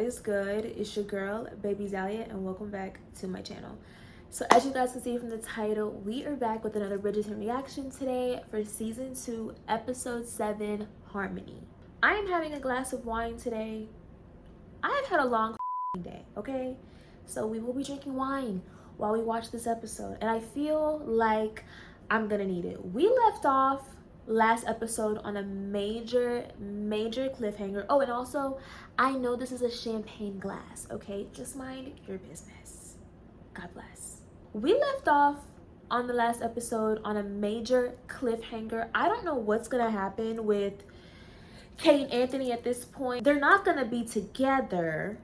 is good? It's your girl, Baby Zalia, and welcome back to my channel. So as you guys can see from the title, we are back with another Bridgerton reaction today for season 2, episode 7, Harmony. I am having a glass of wine today. I've had a long day, okay? So we will be drinking wine while we watch this episode, and I feel like I'm gonna need it. We left off last episode on a major cliffhanger. Oh, and also, I know this is a champagne glass, okay? Just mind your business. God bless. We left off on the last episode on a major cliffhanger. I don't know what's gonna happen with Kate and Anthony at this point. They're not gonna be together.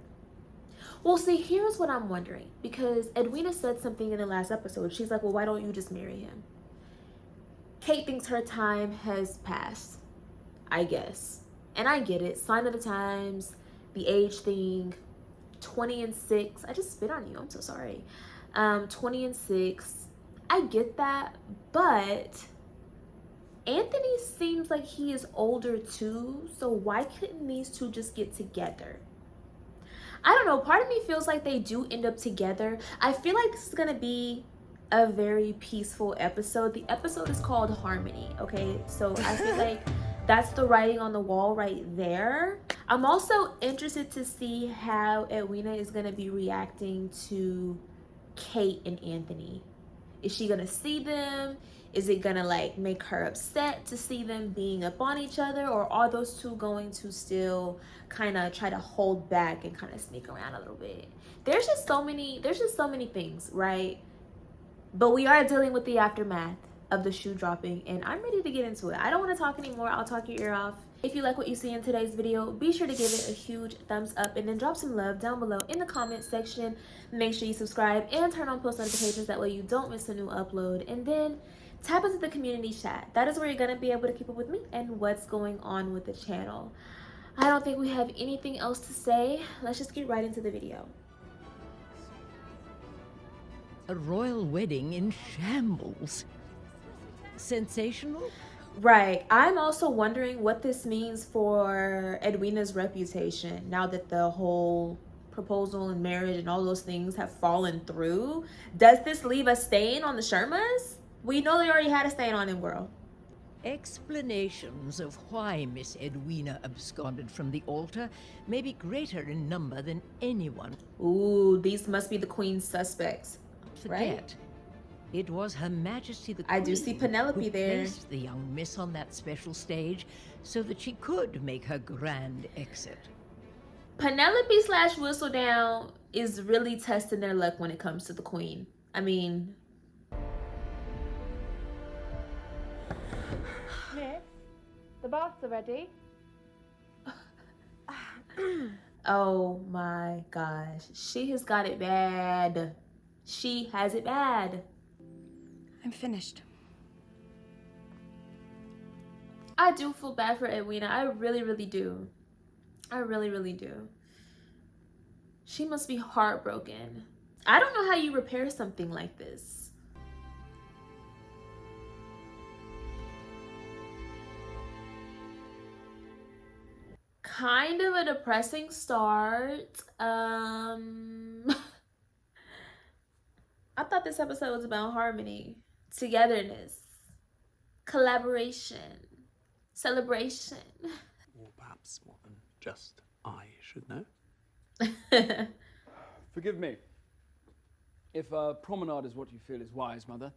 Well, see, here's what I'm wondering, because Edwina said something in the last episode. She's like, well, why don't you just marry him? Kate thinks her time has passed, I guess. And I get it. Sign of the times, the age thing, 20 and 6. I just spit on you. I'm so sorry. 20 and 6. I get that. But Anthony seems like he is older too. So why couldn't these two just get together? I don't know. Part of me feels like they do end up together. I feel like this is going to be a very peaceful episode. The episode is called Harmony, okay? So I feel like that's the writing on the wall right there. I'm also interested to see how Edwina is going to be reacting to Kate and Anthony. Is she going to see them? Is it going to like make her upset to see them being up on each other? Or are those two going to still kind of try to hold back and kind of sneak around a little bit? There's just so many things, right? But we are dealing with the aftermath of the shoe dropping, and I'm ready to get into it. I don't want to talk anymore. I'll talk your ear off. If you like what you see in today's video, be sure to give it a huge thumbs up and then drop some love down below in the comment section. Make sure you subscribe and turn on post notifications. That way you don't miss a new upload. And then tap into the community chat. That is where you're going to be able to keep up with me and what's going on with the channel. I don't think we have anything else to say. Let's just get right into the video. A royal wedding in shambles. Sensational? Right. I'm also wondering what this means for Edwina's reputation now that the whole proposal and marriage and all those things have fallen through. Does this leave a stain on the Shermas? We know they already had a stain on him, girl. Explanations of why Miss Edwina absconded from the altar may be greater in number than anyone. Ooh, these must be the Queen's suspects. Forget. Right? It was Her Majesty the Queen. I do see Penelope who there. Placed the young miss on that special stage so that she could make her grand exit. Penelope / Whistledown is really testing their luck when it comes to the Queen. I mean, Miss, the baths are ready. oh my gosh, she has got it bad. She has it bad. I'm finished. I do feel bad for Edwina. I really do. I really do. She must be heartbroken. I don't know how you repair something like this. Kind of a depressing start. I thought this episode was about harmony, togetherness, collaboration, celebration. Or perhaps more than just I should know. Forgive me. If a promenade is what you feel is wise, Mother,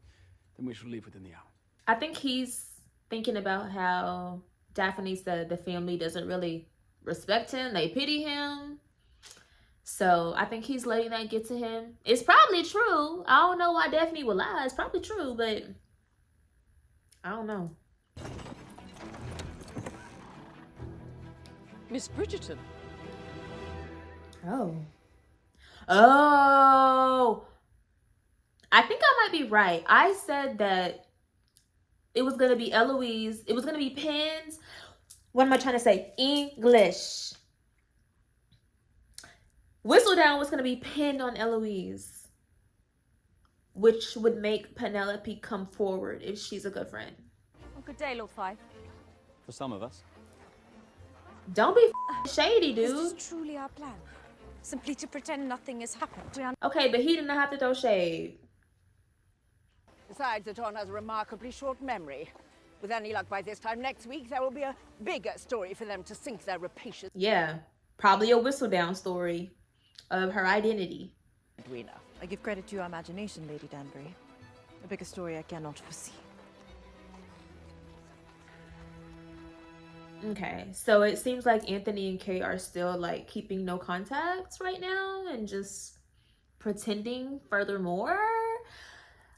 then we shall leave within the hour. I think he's thinking about how Daphne said the family doesn't really respect him. They pity him. So I think he's letting that get to him. It's probably true. I don't know why Daphne would lie. It's probably true, but I don't know. Miss Bridgerton. Oh. Oh. I think I might be right. I said that it was going to be Eloise. It was going to be Pens. What am I trying to say? English. Whistledown was going to be pinned on Eloise, which would make Penelope come forward if she's a good friend. Oh, good day, Lord Five. For some of us. Don't be shady, Is dude. this truly our plan? simply to pretend nothing has happened. Okay, but he didn't have to throw shade. Besides, the Don has a remarkably short memory. With any luck, by this time next week, there will be a bigger story for them to sink their rapacious... Yeah, probably a Whistledown story of her identity. Edwina. I give credit to your imagination, Lady Danbury. A bigger story I cannot foresee. Okay, so it seems like Anthony and Kate are still like keeping no contacts right now and just pretending furthermore.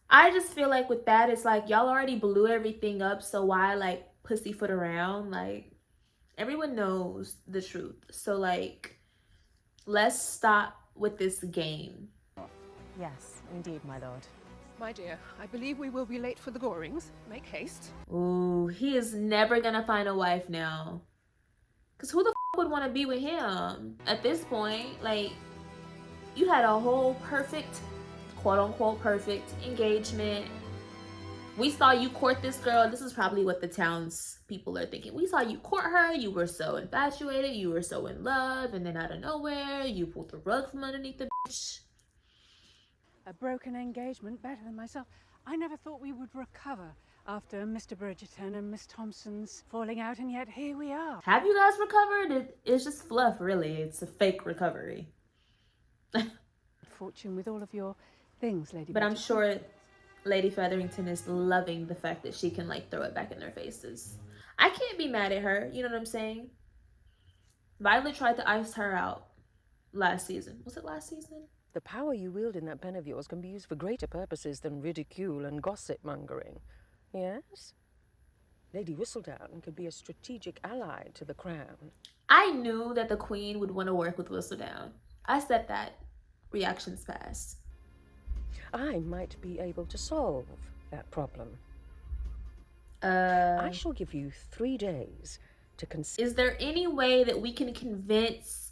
I just feel like with that, it's like y'all already blew everything up, so why like pussyfoot around? Like everyone knows the truth, so like let's stop with this game. Yes, indeed, my lord. My dear, I believe we will be late for the Gorings. Make haste. Ooh, he is never gonna find a wife now. Cause who the would want to be with him at this point? Like, you had a whole perfect, quote unquote, perfect engagement. We saw you court this girl. This is probably what the town's people are thinking. We saw you court her. You were so infatuated. You were so in love. And then out of nowhere, you pulled the rug from underneath the bitch. A broken engagement better than myself. I never thought we would recover after Mr. Bridgerton and Miss Thompson's falling out, and yet here we are. Have you guys recovered? It's just fluff, really. It's a fake recovery. Fortune with all of your things, Lady But I'm Bridgerton. sure Lady Featherington is loving the fact that she can like throw it back in their faces. I can't be mad at her. You know what I'm saying? Violet tried to ice her out last season. Was it last season? The power you wield in that pen of yours can be used for greater purposes than ridicule and gossip mongering. Yes? Lady Whistledown could be a strategic ally to the crown. I knew that the queen would want to work with Whistledown. I said that. Reactions passed. I might be able to solve that problem. I I shall give you 3 days to consider. Is there any way that we can convince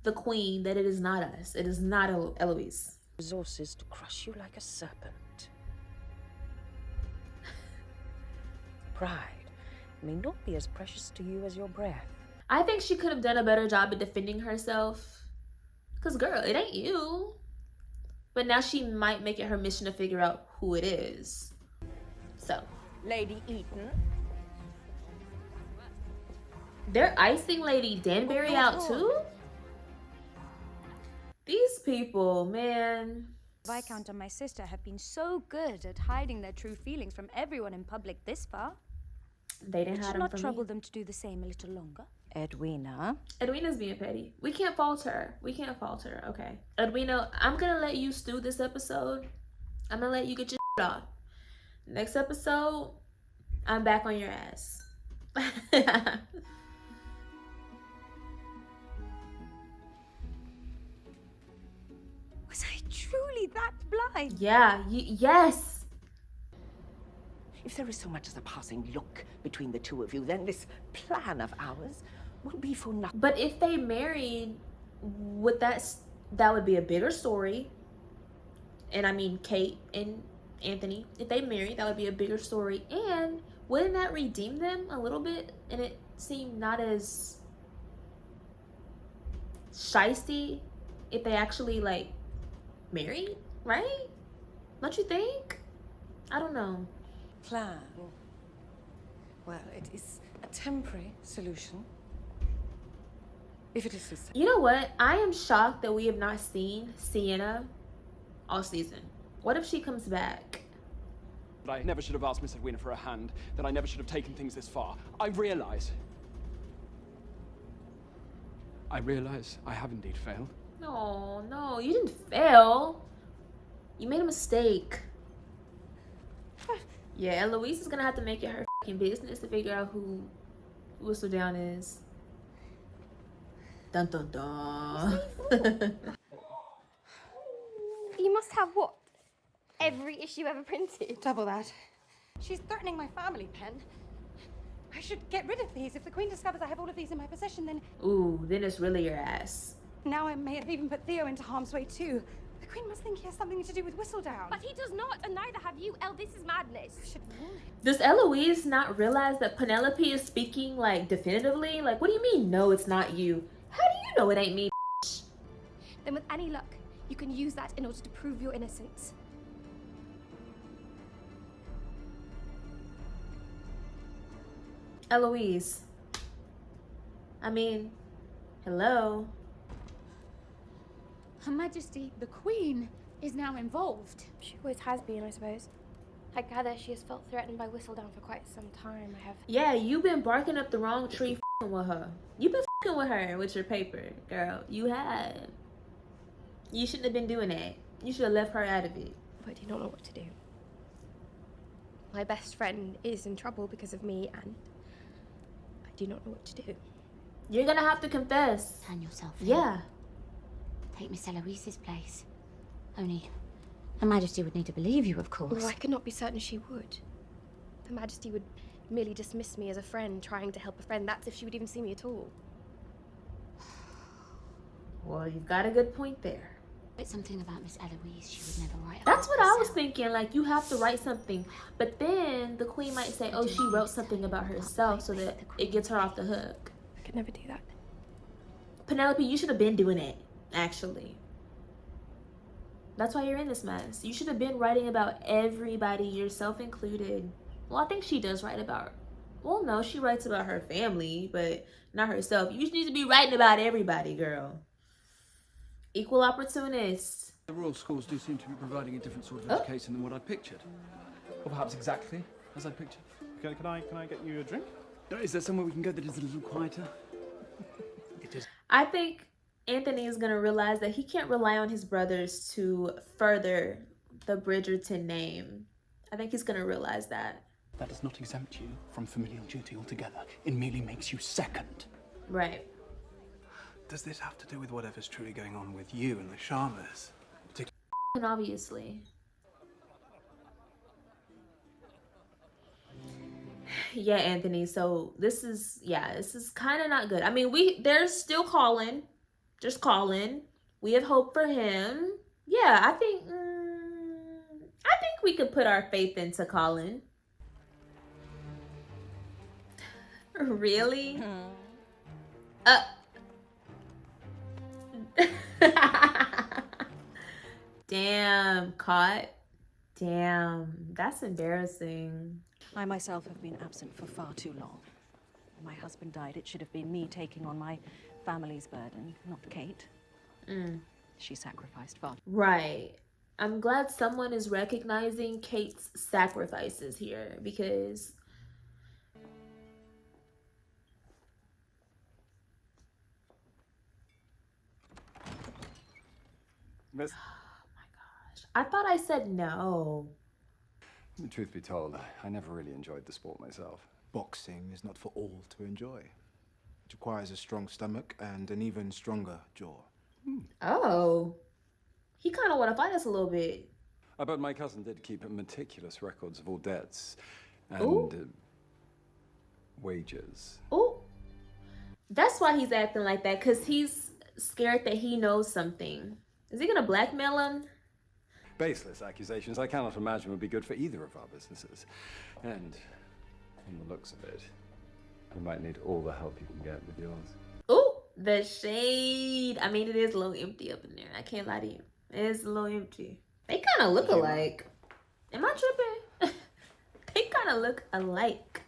the queen that it is not us? It is not Eloise. Resources to crush you like a serpent. Pride may not be as precious to you as your breath. I think she could have done a better job at defending herself. Because, girl, it ain't you. But now she might make it her mission to figure out who it is. So. Lady Eaton. They're icing Lady Danbury out too? These people, man. Viscount and my sister have been so good at hiding their true feelings from everyone in public this far. They didn't It hide should them not from trouble me. them to do the same a little longer. Edwina. Edwina's being petty. We can't fault her. We can't fault her, okay? Edwina, I'm gonna let you stew this episode. I'm gonna let you get your off. Next episode, I'm back on your ass. Was I truly that blind? Yeah, yes. If there is so much as a passing look between the two of you, then this plan of ours will be for nothing. But if they married, that would be a bigger story. And I mean Kate and Anthony, if they married, that would be a bigger story. And wouldn't that redeem them a little bit? And it seemed not as shisty if they actually like married, right? Don't you think? I don't know. Plan. Well, it is a temporary solution. If it is successful. You know what? I am shocked that we have not seen Sienna all season. What if she comes back? That I never should have asked Miss Edwina for a hand, that I never should have taken things this far. I realize I have indeed failed. No, no, you didn't fail. You made a mistake. Yeah, Eloise is gonna have to make it her fucking business to figure out who Whistledown is. Dun dun dun. You must have what? Every issue ever printed? Double that. She's threatening my family, Pen. I should get rid of these. If the Queen discovers I have all of these in my possession, then... Ooh, then it's really your ass. Now I may have even put Theo into harm's way too. The Queen must think he has something to do with Whistledown. But he does not, and neither have you. This is madness. I should warn him. Does Eloise not realize that Penelope is speaking like definitively? Like, what do you mean, no, it's not you? How do you know it ain't me? then with any luck, you can use that in order to prove your innocence. Eloise. I mean, hello. Her Majesty, the Queen, is now involved. She always has been, I suppose. I gather she has felt threatened by Whistledown for quite some time. I have. Yeah, you've been barking up the wrong tree f***ing with her. You've been f***ing with her with your paper, girl. You have. You shouldn't have been doing that. You should have left her out of it. But I do not know what to do. My best friend is in trouble because of me, and I do not know what to do. You're gonna have to confess. Turn yourself in. Yeah. Take Miss Eloise's place. Only, Her Majesty would need to believe you, of course. Well, I could not be certain she would. Her Majesty would merely dismiss me as a friend trying to help a friend. That's if she would even see me at all. Well, you've got a good point there. It's something about Miss Eloise she would never write. That's what I was thinking. Like, you have to write something. But then the Queen might say, oh, she wrote something about herself so that it gets her off the hook. I could never do that. Penelope, you should have been doing it, actually. That's why you're in this mess. You should have been writing about everybody, yourself included. Well, I think she does write about... Well, no, she writes about her family, but not herself. You need to be writing about everybody, girl. Equal opportunist. The royal schools do seem to be providing a different sort of education than what I pictured. Or perhaps exactly as I pictured. Can I get you a drink? Is there somewhere we can go that is a little quieter? I think Anthony is going to realize that he can't rely on his brothers to further the Bridgerton name. I think he's going to realize that. That does not exempt you from familial duty altogether. It merely makes you second. Right. Does this have to do with whatever's truly going on with you and the Sharmas? And obviously. Yeah, Anthony. So this is kind of not good. I mean, they're still calling. Just calling. We have hope for him. Yeah, I think we could put our faith into Colin. Really? Damn, caught. Damn, that's embarrassing. I myself have been absent for far too long. When my husband died, it should have been me taking on my family's burden, not Kate. She sacrificed far. Right. I'm glad someone is recognizing Kate's sacrifices here, because Miss. oh my gosh. I thought I said no. The truth be told, I never really enjoyed the sport myself. Boxing is not for all to enjoy. It requires a strong stomach and an even stronger jaw. Oh. He kind of want to fight us a little bit. But my cousin did keep meticulous records of all debts and wages. Oh. That's why he's acting like that, because he's scared that he knows something. Is he going to blackmail him? Baseless accusations I cannot imagine would be good for either of our businesses. And from the looks of it, you might need all the help you can get with yours. Oh, the shade. I mean, it is a little empty up in there. I can't lie to you. It is a little empty. They kind of look alike. Am I tripping? They kind of look alike.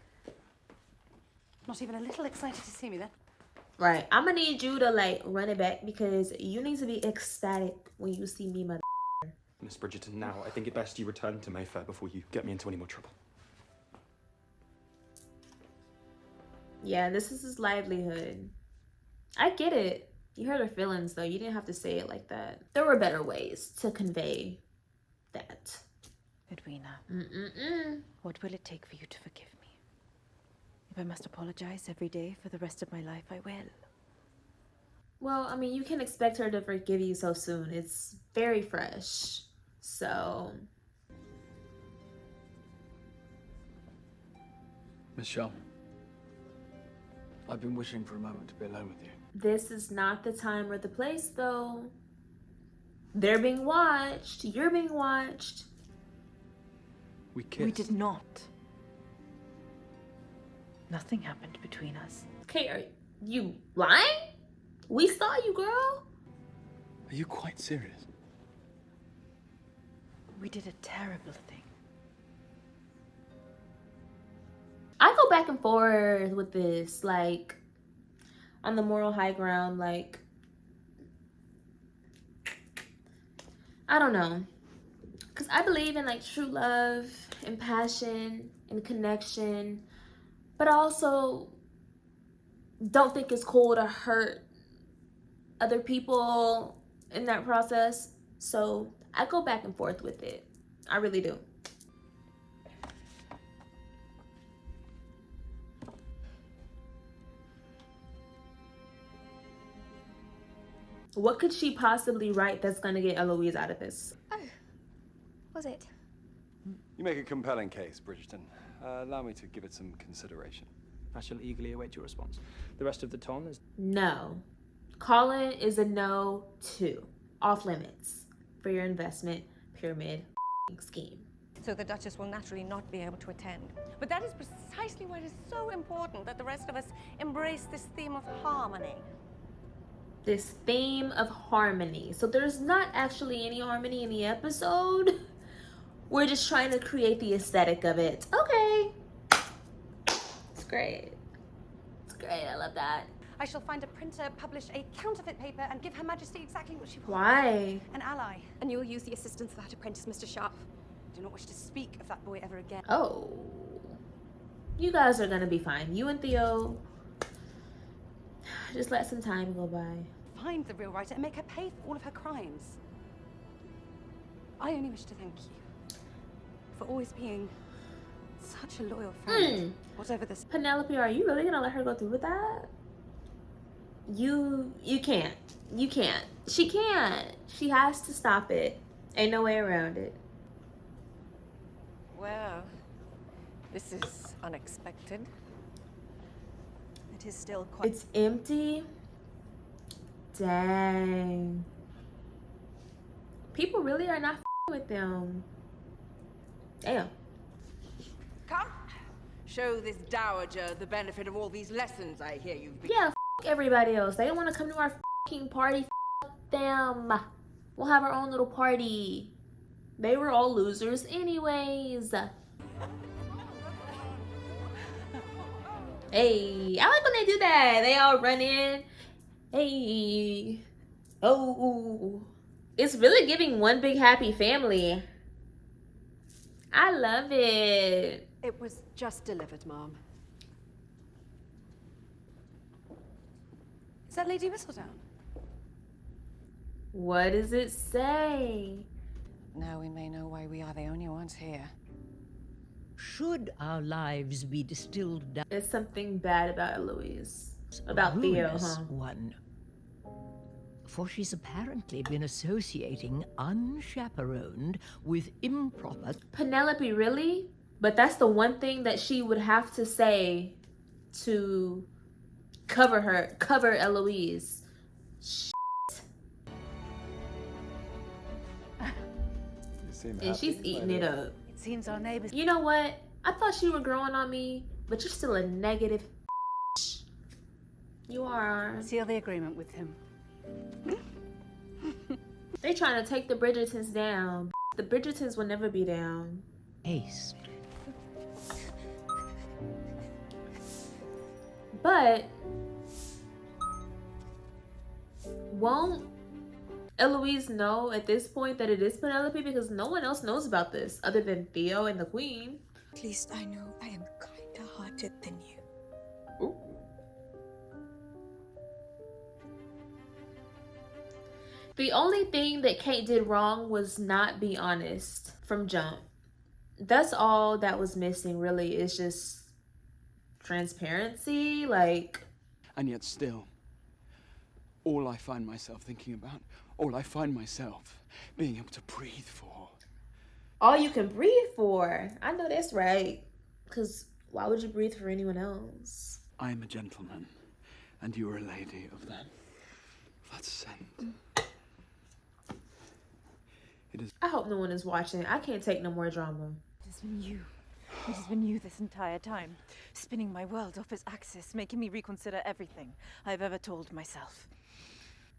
Not even a little excited to see me then. Right. I'm going to need you to, like, run it back, because you need to be ecstatic when you see me, mother. Miss Bridgerton, now, I think it best you return to Mayfair before you get me into any more trouble. Yeah, this is his livelihood. I get it. You hurt her feelings, though. You didn't have to say it like that. There were better ways to convey that. Edwina, What will it take for you to forgive me? if I must apologize every day for the rest of my life, I will. Well, I mean, you can expect her to forgive you so soon. It's very fresh. So... Miss Shaw, I've been wishing for a moment to be alone with you. This is not the time or the place, though. They're being watched. You're being watched. We kissed. We did not. Nothing happened between us. Okay, are you lying? We saw you, girl. Are you quite serious? We did a terrible thing. I go back and forth with this, like, on the moral high ground, like, I don't know. Because I believe in, like, true love and passion and connection, but I also don't think it's cool to hurt other people in that process. So I go back and forth with it. I really do. What could she possibly write that's gonna get Eloise out of this? Oh, was it? You make a compelling case, Bridgerton. Allow me to give it some consideration. I shall eagerly await your response. The rest of the ton is... No. Colin is a no too. Off limits for your investment pyramid scheme. So the Duchess will naturally not be able to attend. But that is precisely why it is so important that the rest of us embrace this theme of harmony. This theme of harmony. So there's not actually any harmony in the episode. We're just trying to create the aesthetic of it. Okay. It's great. It's great. I love that. I shall find a printer, publish a counterfeit paper, and give Her Majesty exactly what she wants. Why? An ally. And you'll use the assistance of that apprentice, Mr. Sharp. I do not wish to speak of that boy ever again. Oh. You guys are gonna be fine. You and Theo, just let some time go by. Find the real writer and make her pay for all of her crimes. I only wish to thank you for always being such a loyal friend. Whatever this... Penelope, are you really gonna let her go through with that? You can't. You can't. She can't. She has to stop it. Ain't no way around it. Well, this is unexpected. It is still quite... It's empty? Dang. People really are not with them. Damn. Come, show this dowager the benefit of all these lessons I hear you've been... Yeah, everybody else. They don't want to come to our party. Them. We'll have our own little party. They were all losers anyways. Hey, I like when they do that. They all run in. Hey. Oh. It's really giving one big happy family. I love it. It was just delivered, Mom. Is that Lady Whistledown? What does it say? Now we may know why we are the only ones here. Should our lives be distilled down... There's something bad about Eloise. About Theo, huh? One. For she's apparently been associating unchaperoned with improper... Penelope, really? But that's the one thing that she would have to say to cover Eloise. And she's eating it up. It seems our neighbors... You know what? I thought you were growing on me, but you're still a negative. You are. Seal the agreement with him. They trying to take the Bridgertons down. The Bridgertons will never be down. Haste. But won't Eloise know at this point that it is Penelope, because no one else knows about this other than Theo and the Queen. At least I know I am kinder hearted than you. Ooh. The only thing that Kate did wrong was not be honest from jump. That's all that was missing, really. It's just transparency, like... And yet still, all I find myself thinking about, all I find myself being able to breathe for. All you can breathe for. I know that's right. Because why would you breathe for anyone else? I am a gentleman, and you are a lady of that scent. It is... I hope no one is watching. I can't take no more drama. It has been you. It has been you this entire time, spinning my world off its axis, making me reconsider everything I've ever told myself.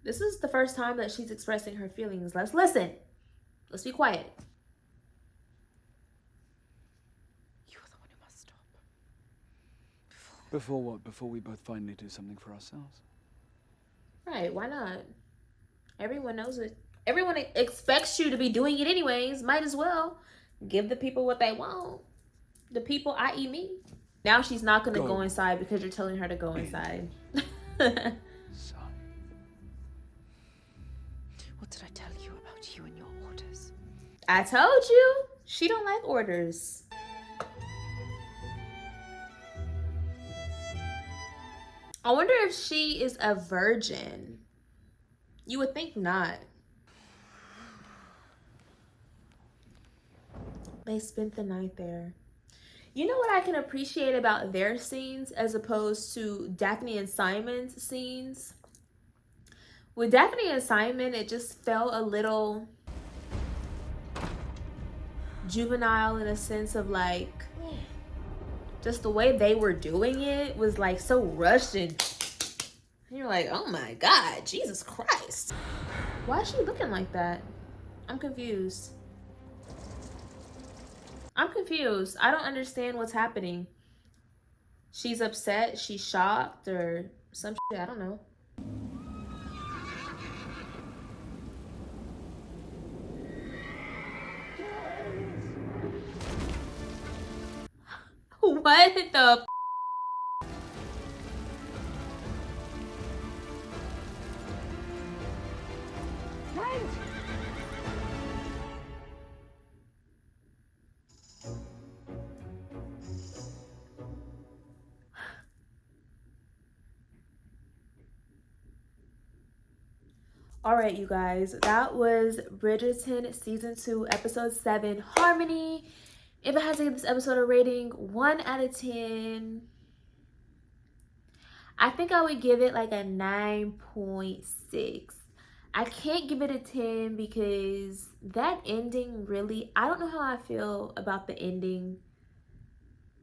This is the first time that she's expressing her feelings. Let's listen. Let's be quiet. You're the one who must stop. Before what? Before we both finally do something for ourselves? Right, why not? Everyone knows it. Everyone expects you to be doing it anyways. Might as well give the people what they want. The people, i.e. me. Now she's not going to go inside because you're telling her to go inside. What did I tell you about you and your orders? I told you. She don't like orders. I wonder if she is a virgin. You would think not. They spent the night there. You know what I can appreciate about their scenes as opposed to Daphne and Simon's scenes? With Daphne and Simon, it just felt a little juvenile in a sense of like, just the way they were doing it was like so rushed and you're like, oh my God, Jesus Christ. Why is she looking like that? I'm confused. I'm confused. I don't understand what's happening. She's upset, she's shocked, or some shit, I don't know. What the All right, you guys, that was Bridgerton season 2 episode 7 Harmony. If I had to give this episode a rating 1 out of 10, I think I would give it like a 9.6. I can't give it a 10 because that ending really, I don't know how I feel about the ending.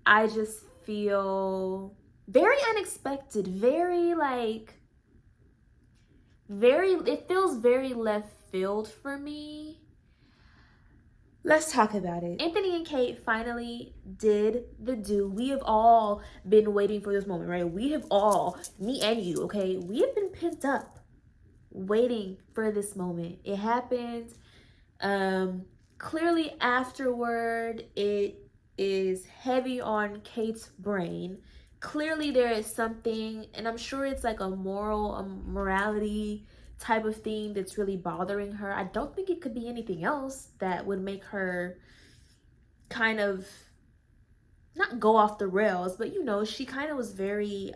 I just feel very unexpected, very like, it feels very left field for me. Let's talk about it. Anthony and Kate finally did the do. We have all been waiting for this moment, right? We have all, me and you, okay? We have been pent up waiting for this moment. It happened. Clearly afterward, it is heavy on Kate's brain. Clearly there is something, and I'm sure it's like a morality type of thing that's really bothering her. I don't think it could be anything else that would make her kind of not go off the rails, but you know, she kind of was very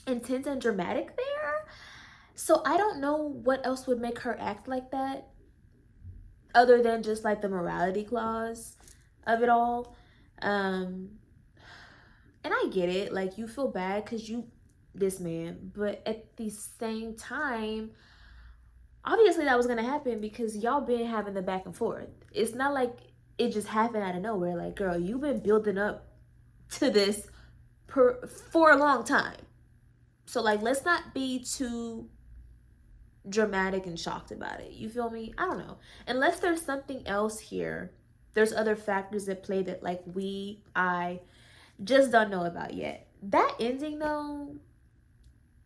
intense and dramatic there. So I don't know what else would make her act like that other than just like the morality clause of it all. And I get it, like you feel bad because you this man, but at the same time, obviously that was gonna happen because y'all been having the back and forth. It's not like it just happened out of nowhere. Like, girl, you've been building up to this for a long time. So like, let's not be too dramatic and shocked about it. You feel me? I don't know. Unless there's something else here, there's other factors at play that like I just don't know about yet. That ending though,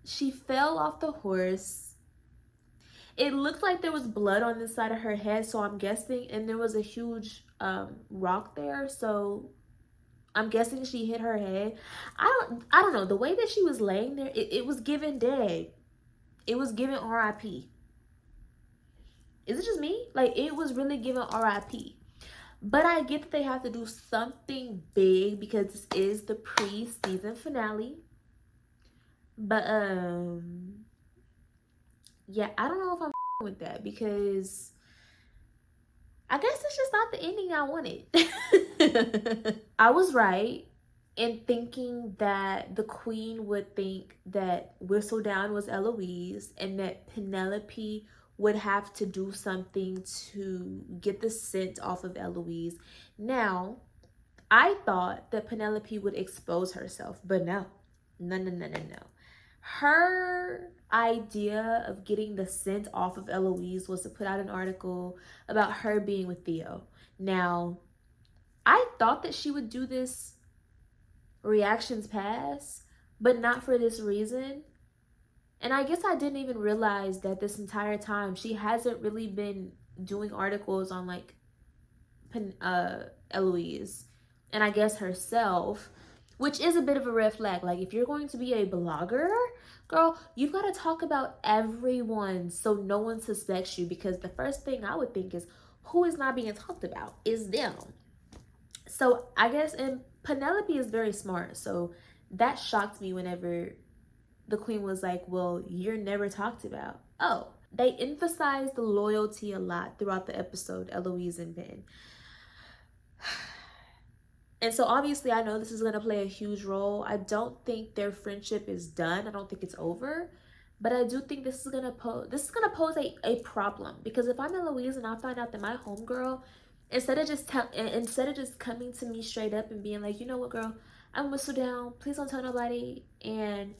she fell off the horse. It looked like there was blood on the side of her head, so I'm guessing, and there was a huge rock there, so I'm guessing she hit her head. I don't know. The way that she was laying there, it was giving dead. It was giving RIP. Is it just me? Like, it was really giving RIP. But I get that they have to do something big because this is the pre-season finale. But yeah, I don't know if I'm with that because I guess it's just not the ending I wanted. I was right in thinking that the queen would think that Whistledown was Eloise and that Penelope would have to do something to get the scent off of Eloise. Now, I thought that Penelope would expose herself, but no. No. her idea of getting the scent off of Eloise was to put out an article about her being with Theo. Now, I thought that she would do this reactions pass, but not for this reason. And I guess I didn't even realize that this entire time she hasn't really been doing articles on like Eloise and I guess herself, which is a bit of a red flag. Like, if you're going to be a blogger, girl, you've got to talk about everyone so no one suspects you, because the first thing I would think is, who is not being talked about is them. So I guess, and Penelope is very smart, so that shocked me whenever the queen was like, well, you're never talked about. Oh, they emphasized the loyalty a lot throughout the episode, Eloise and Ben. And so obviously I know this is going to play a huge role. I don't think their friendship is done. I don't think it's over. But I do think this is going to pose a problem, because if I'm Eloise and I find out that my homegirl, instead of just coming to me straight up and being like, you know what, girl, I'm Whistledown, please don't tell nobody, and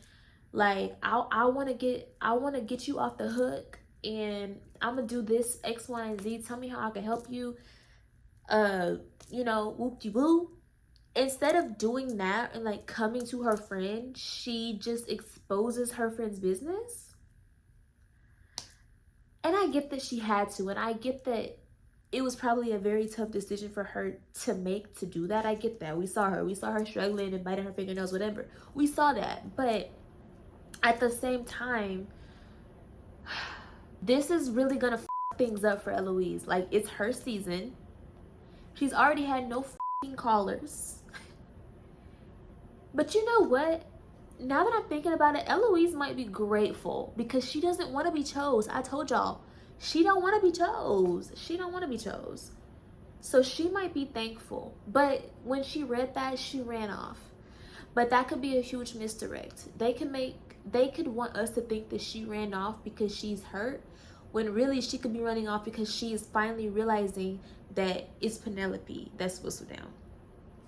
like I want to get you off the hook, and I'm gonna do this X, Y, and Z, tell me how I can help you, you know, whoop-de-woo. Instead of doing that and like coming to her friend, she just exposes her friend's business. And I get that she had to, and I get that it was probably a very tough decision for her to make, to do that. I get that. We saw her struggling and biting her fingernails, whatever. We saw that. But at the same time, this is really gonna f things up for Eloise. Like, it's her season. She's already had no f***ing callers. But you know what? Now that I'm thinking about it, Eloise might be grateful, because she doesn't want to be chose. I told y'all, she don't want to be chose. She don't want to be chose. So she might be thankful. But when she read that, she ran off. But that could be a huge misdirect. They could want us to think that she ran off because she's hurt, when really she could be running off because she is finally realizing that it's Penelope that's Whistledown.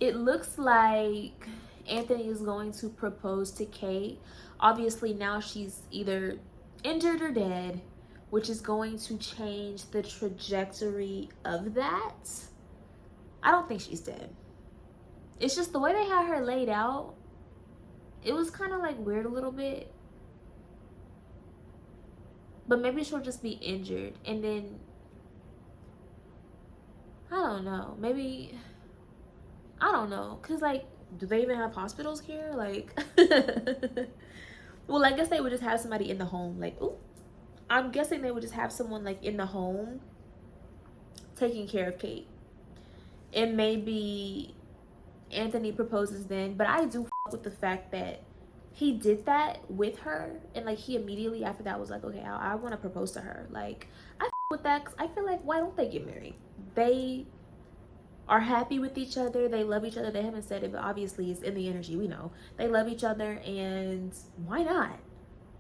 It looks like Anthony is going to propose to Kate. Obviously now she's either injured or dead, which is going to change the trajectory of that. I don't think she's dead. It's just the way they had her laid out, it was kind of like weird a little bit. But maybe she'll just be injured, and then I don't know, maybe, I don't know, because like, do they even have hospitals here? Like, well, I guess they would just have somebody in the home. Like, ooh, I'm guessing they would just have someone like in the home taking care of Kate. And maybe Anthony proposes then. But I do f with the fact that he did that with her, and like he immediately after that was like, okay, I want to propose to her. Like, I f with that, because I feel like, why don't they get married? They are happy with each other, they love each other. They haven't said it, but obviously it's in the energy, we know they love each other, and why not?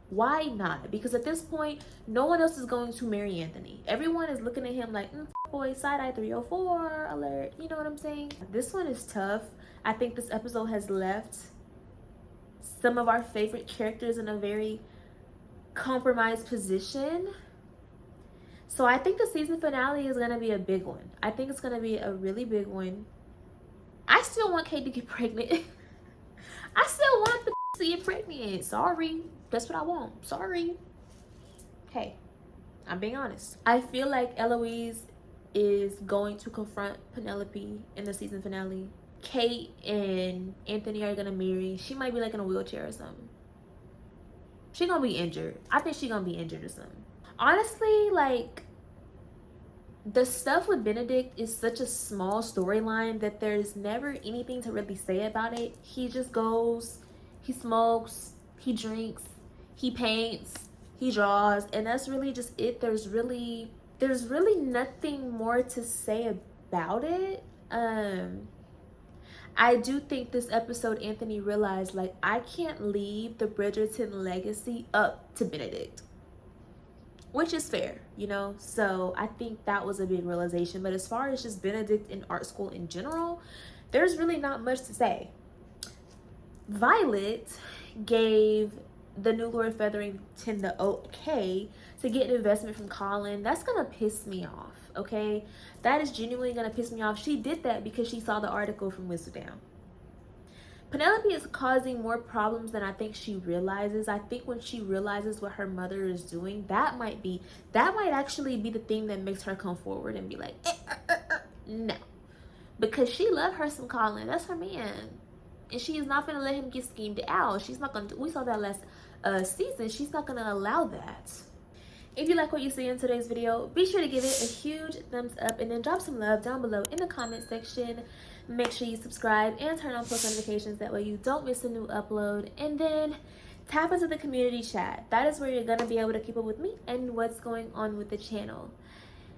Why not? Because at this point, no one else is going to marry Anthony. Everyone is looking at him like, boy, side-eye 304 alert. You know what I'm saying? This one is tough. I think this episode has left some of our favorite characters in a very compromised position. So I think the season finale is going to be a big one. I think it's going to be a really big one. I still want Kate to get pregnant. I still want the to get pregnant. Sorry. That's what I want. Sorry. Hey, I'm being honest. I feel like Eloise is going to confront Penelope in the season finale. Kate and Anthony are going to marry. She might be like in a wheelchair or something. She's going to be injured. I think she's going to be injured or something. Honestly, like, the stuff with Benedict is such a small storyline that there's never anything to really say about it. He just goes, he smokes, he drinks, he paints, he draws, and that's really just it. There's really nothing more to say about it. I do think this episode Anthony realized, like, I can't leave the Bridgerton legacy up to Benedict. Which is fair, you know? So I think that was a big realization. But as far as just Benedict in art school in general, there's really not much to say. Violet gave the new Lord Featherington the okay to get an investment from Colin, that's gonna piss me off, okay? That is genuinely gonna piss me off. She did that because she saw the article from Whistledown. Penelope is causing more problems than I think she realizes. I think when she realizes what her mother is doing, that might actually be the thing that makes her come forward and be like, no. Because she loved her some Colin. That's her man. And she is not gonna let him get schemed out. She's not gonna, we saw that last season. She's not gonna allow that. If you like what you see in today's video, be sure to give it a huge thumbs up and then drop some love down below in the comment section. Make sure you subscribe and turn on post notifications. That way you don't miss a new upload. And then tap into the community chat. That is where you're gonna be able to keep up with me and what's going on with the channel.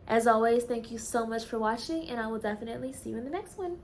As always, thank you so much for watching, and I will definitely see you in the next one.